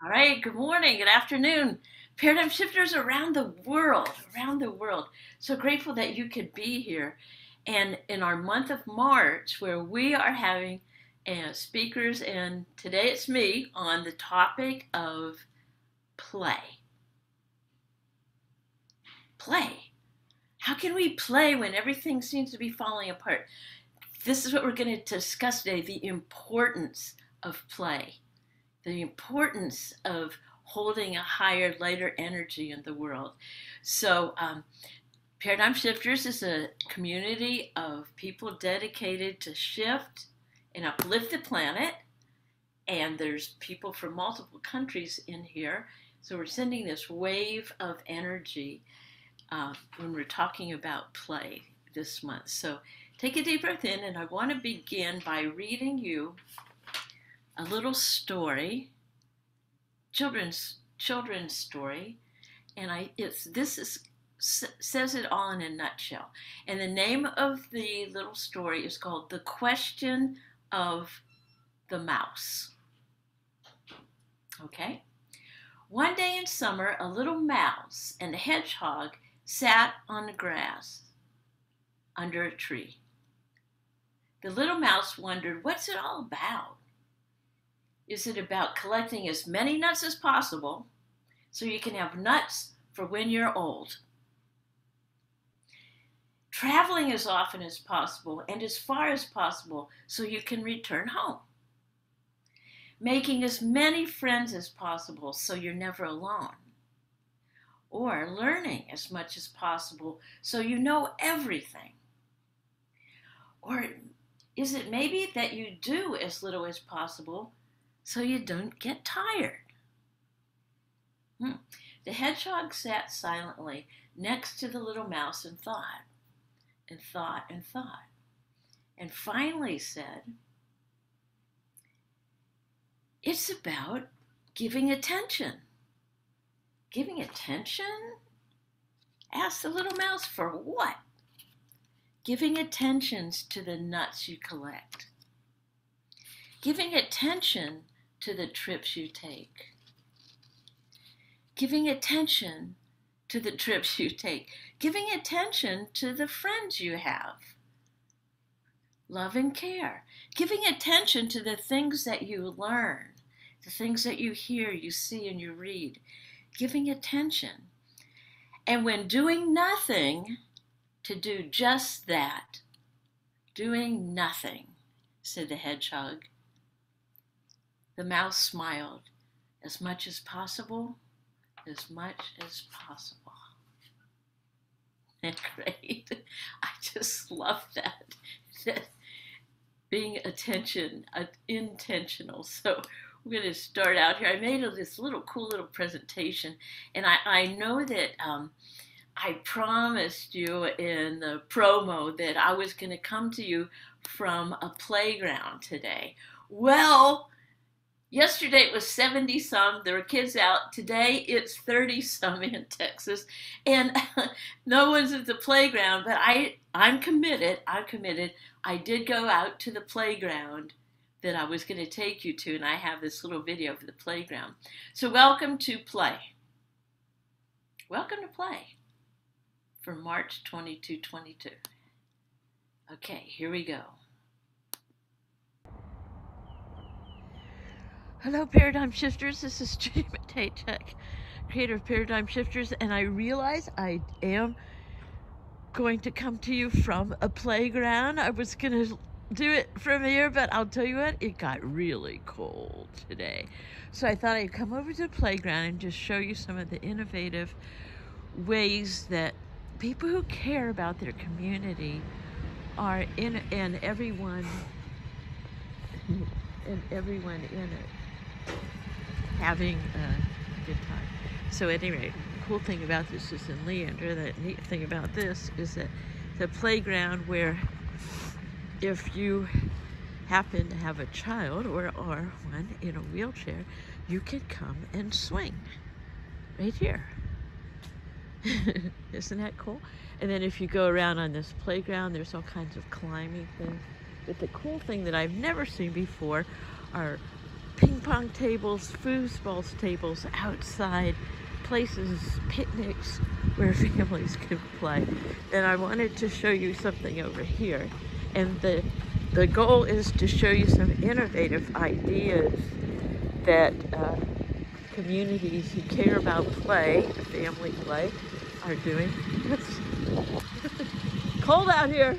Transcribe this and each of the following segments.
All right, good morning, good afternoon. Paradigm shifters around the world, around the world. So grateful that you could be here. And in our month of March, where we are having speakers, and today it's me, on the topic of play. Play. How can we play when everything seems to be falling apart? This is what we're going to discuss today, the importance of play. The importance of holding a higher, lighter energy in the world. So, Paradigm Shifters is a community of people dedicated to shift and uplift the planet. And there's people from multiple countries in here. So, we're sending this wave of energy when we're talking about play this month. So, take a deep breath in, and I want to begin by reading you a little story, children's story, and says it all in a nutshell. And the name of the little story is called "The Question of the Mouse." Okay. One day in summer, a little mouse and a hedgehog sat on the grass under a tree. The little mouse wondered, what's it all about? Is it about collecting as many nuts as possible so you can have nuts for when you're old? Traveling as often as possible and as far as possible so you can return home? Making as many friends as possible so you're never alone? Or learning as much as possible so you know everything? Or is it maybe that you do as little as possible so you don't get tired? The hedgehog sat silently next to the little mouse and thought, and thought, and thought, and finally said, it's about giving attention. Giving attention? Asked the little mouse, for what? Giving attention to the nuts you collect. Giving attention to the trips you take. Giving attention to the trips you take. Giving attention to the friends you have. Love and care. Giving attention to the things that you learn, the things that you hear, you see, and you read. Giving attention. And when doing nothing, to do just that. Doing nothing, said the hedgehog. The mouse smiled. As much as possible, as much as possible. And great. I just love that. Being intentional. So we're going to start out here. I made this cool little presentation, and I know that I promised you in the promo that I was going to come to you from a playground today. Well, yesterday it was 70 some. There were kids out. Today it's 30 some in Texas, and no one's at the playground. But I'm committed. I did go out to the playground that I was going to take you to, and I have this little video for the playground. So welcome to play. Welcome to play for March 22. Okay, here we go. Hello, Paradigm Shifters. This is judymatejczyk, creator of Paradigm Shifters, and I realize I am going to come to you from a playground. I was going to do it from here, but I'll tell you what, it got really cold today. So I thought I'd come over to the playground and just show you some of the innovative ways that people who care about their community are in, and everyone in it having a good time. So anyway, the cool thing about this is in Leander, the neat thing about this is that the playground where if you happen to have a child or one in a wheelchair, you can come and swing right here. Isn't that cool? And then if you go around on this playground, there's all kinds of climbing things. But the cool thing that I've never seen before are ping pong tables, foosball tables outside, places, picnics where families can play. And I wanted to show you something over here. And the goal is to show you some innovative ideas that communities who care about play, family play, are doing. It's cold out here.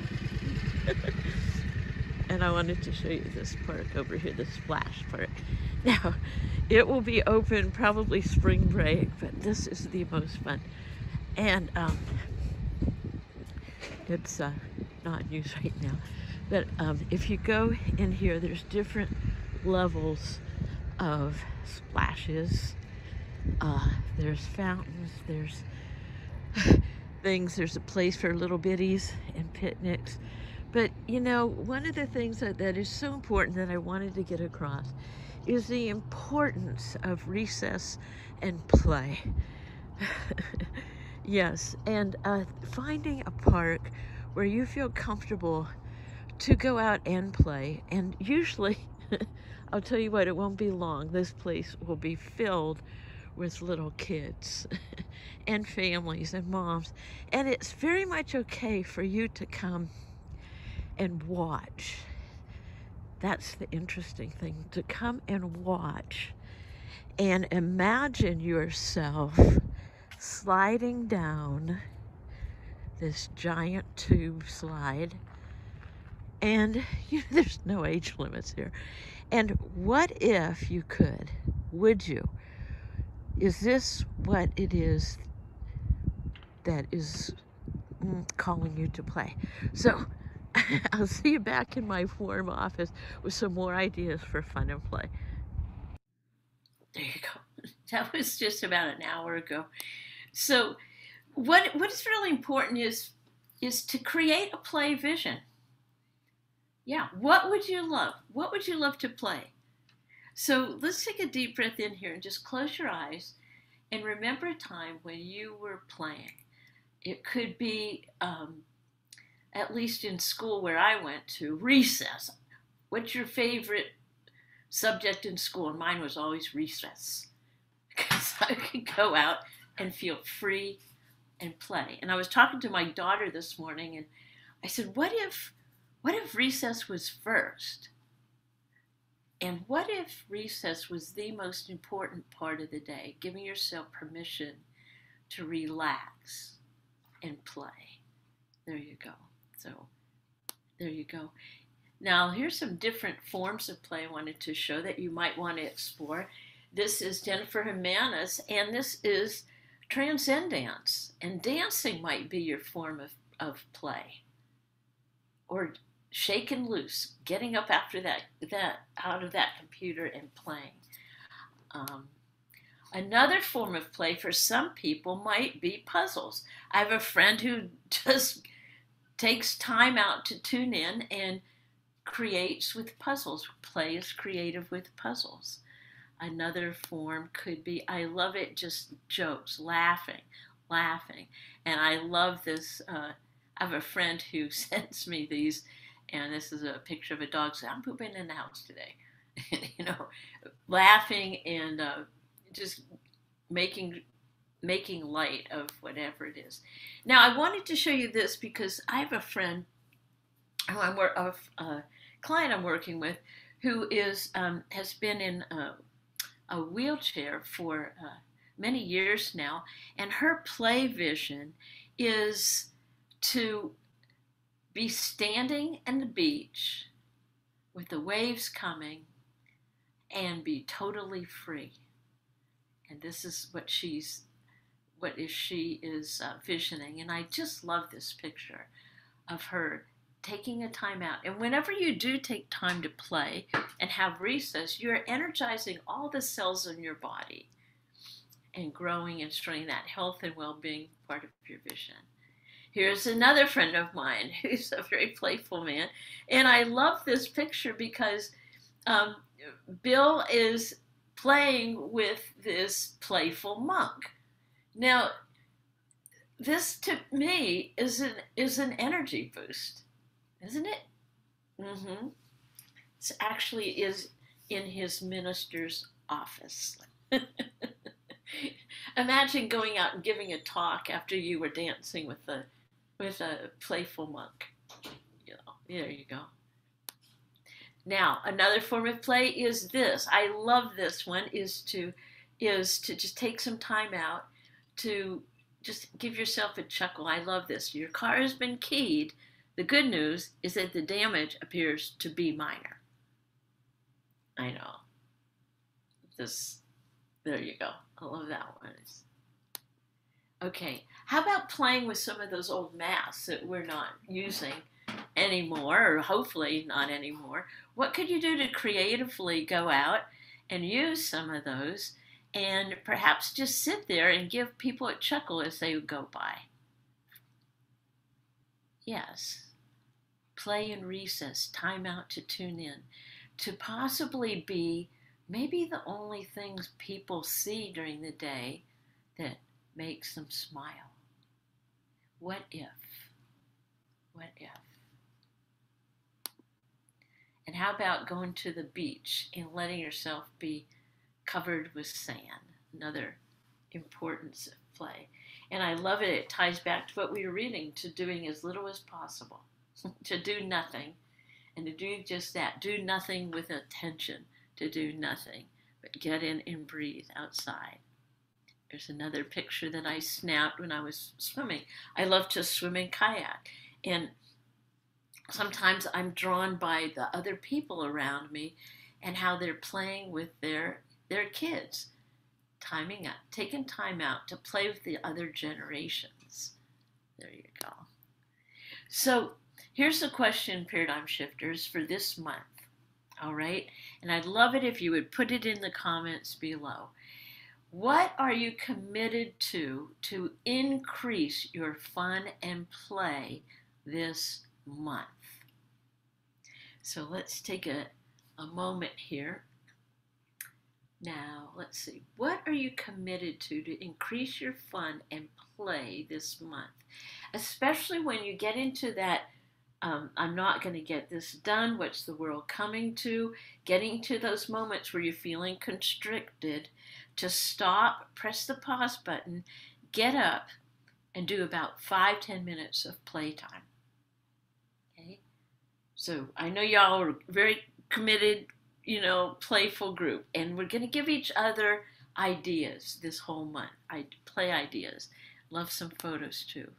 And I wanted to show you this park over here, the Splash Park. Now, it will be open probably spring break, but this is the most fun. And it's not in use right now. But if you go in here, there's different levels of splashes. There's fountains, there's things, there's a place for little bitties and picnics. But you know, one of the things that is so important that I wanted to get across is the importance of recess and play. Yes, and finding a park where you feel comfortable to go out and play. And usually, I'll tell you what, it won't be long. This place will be filled with little kids and families and moms. And it's very much okay for you to come and watch. That's the interesting thing, to come and watch and imagine yourself sliding down this giant tube slide. And you know, there's no age limits here. And what if you could? Would you? Is this what it is that is calling you to play? So I'll see you back in my warm office with some more ideas for fun and play. There you go. That was just about an hour ago. So what is really important is to create a play vision. Yeah, what would you love? What would you love to play? So let's take a deep breath in here and just close your eyes and remember a time when you were playing. It could be, at least in school where I went to, recess. What's your favorite subject in school? And mine was always recess, because I could go out and feel free and play. And I was talking to my daughter this morning, and I said, what if recess was first? And what if recess was the most important part of the day, giving yourself permission to relax and play? There you go. So there you go. Now here's some different forms of play I wanted to show that you might want to explore. This is Jennifer Jimenez, and this is transcendence. And dancing might be your form of play. Or shaken loose, getting up after that out of that computer and playing. Another form of play for some people might be puzzles. I have a friend who just takes time out to tune in and creates with puzzles, plays creative with puzzles. Another form could be, I love it, just jokes, laughing. And I love this, I have a friend who sends me these, and this is a picture of a dog saying, I'm pooping in the house today. You know, laughing and just making light of whatever it is. Now, I wanted to show you this because I have a friend who a client I'm working with who is has been in a wheelchair for many years now, and her play vision is to be standing in the beach with the waves coming and be totally free. And this is what she is visioning. And I just love this picture of her taking a time out. And whenever you do take time to play and have recess, you're energizing all the cells in your body and growing and strengthening that health and well-being part of your vision. Here's another friend of mine who's a very playful man. And I love this picture because Bill is playing with this playful monk. Now, this to me is an energy boost, isn't it? Mm-hmm. It actually is in his minister's office. Imagine going out and giving a talk after you were dancing with a playful monk. There you go. Now, another form of play is this. I love this one, is to just take some time out to just give yourself a chuckle. I love this. Your car has been keyed. The good news is that the damage appears to be minor. I know. There you go. I love that one. Okay, how about playing with some of those old masks that we're not using anymore, or hopefully not anymore? What could you do to creatively go out and use some of those and perhaps just sit there and give people a chuckle as they go by? Yes, play in recess, time out to tune in, to possibly be maybe the only things people see during the day that makes them smile. What if? What if? And how about going to the beach and letting yourself be covered with sand? Another importance of play. And I love it. It ties back to what we were reading, to doing as little as possible, to do nothing, and to do just that. Do nothing with intention to do nothing, but get in and breathe outside. There's another picture that I snapped when I was swimming. I love to swim in kayak, and sometimes I'm drawn by the other people around me and how they're playing with their kids, timing up, taking time out to play with the other generations. There you go. So here's the question, paradigm shifters, for this month. All right, and I'd love it if you would put it in the comments below. What are you committed to increase your fun and play this month? So let's take a moment here. Now, let's see. What are you committed to increase your fun and play this month? Especially when you get into that I'm not going to get this done. What's the world coming to? Getting to those moments where you're feeling constricted, to stop, press the pause button, get up, and do about 5-10 minutes of playtime. Okay? So I know y'all are very committed, playful group, and we're going to give each other ideas this whole month. Play ideas. Love some photos too.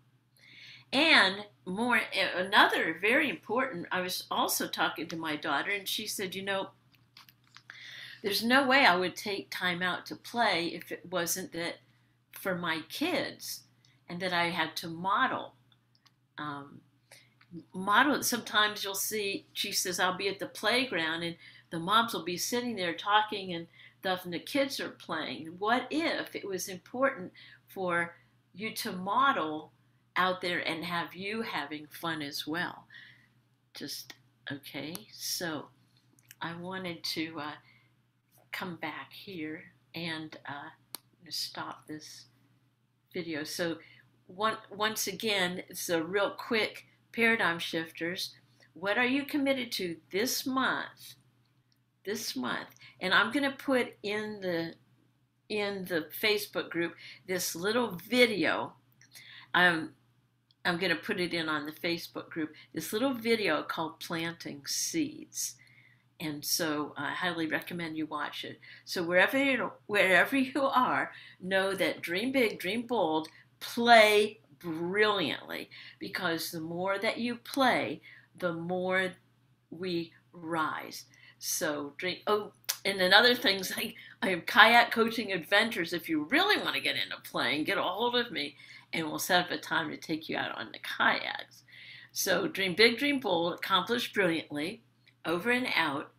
And another very important, I was also talking to my daughter, and she said, there's no way I would take time out to play if it wasn't that for my kids, and that I had to model. Sometimes you'll see, she says, I'll be at the playground, and the moms will be sitting there talking, and the kids are playing. What if it was important for you to model out there and have you having fun as well? Okay, so I wanted to come back here and stop this video. So once again, it's a real quick paradigm shifters. What are you committed to this month? And I'm going to put in the Facebook group this little video. I'm going to put it in on the Facebook group, this little video called Planting Seeds. And so I highly recommend you watch it. So wherever you are, know that dream big, dream bold, play brilliantly. Because the more that you play, the more we rise. So dream. Oh, and another thing's I have kayak coaching adventures. If you really want to get into playing, get a hold of me, and we'll set up a time to take you out on the kayaks. So dream big, dream bold, accomplish brilliantly. Over and out.